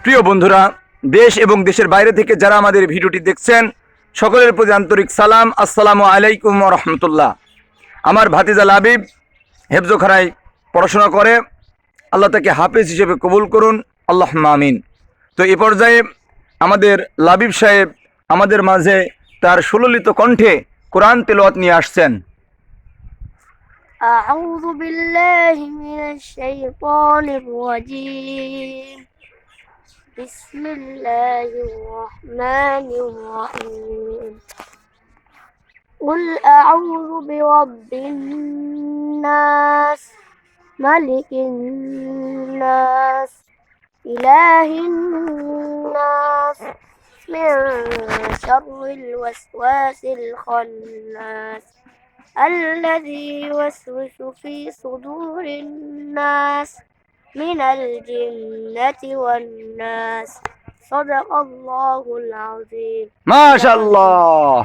প্রিয় বন্ধুরা, দেশ এবং দেশের বাইরে থেকে যারা আমাদের ভিডিওটি দেখছেন সকলের প্রতি আন্তরিক সালাম। আসসালামু আলাইকুম ওয়া রাহমাতুল্লাহ। আমার ভাতিজা লাবিব হেফজোখানায় পড়াশোনা করে, আল্লাহ তাকে হাফেজ হিসেবে কবুল করুন, আল্লাহুম্মা আমিন। তো এ পর্যায়ে আমাদের লাবিব সাহেব আমাদের মাঝে তার সুললিত কণ্ঠে কোরআন তেলাওয়াত নিয়ে আসছেন। أعوذ بالله من الشيطان الرجيم. بسم الله الرحمن الرحيم. قل أعوذ برب الناس ملك الناس إله الناس من شر الوسواس الخناس الذي يوسوس في صدور الناس من الجنة والناس. صدق الله العظيم. মাশাআল্লাহ,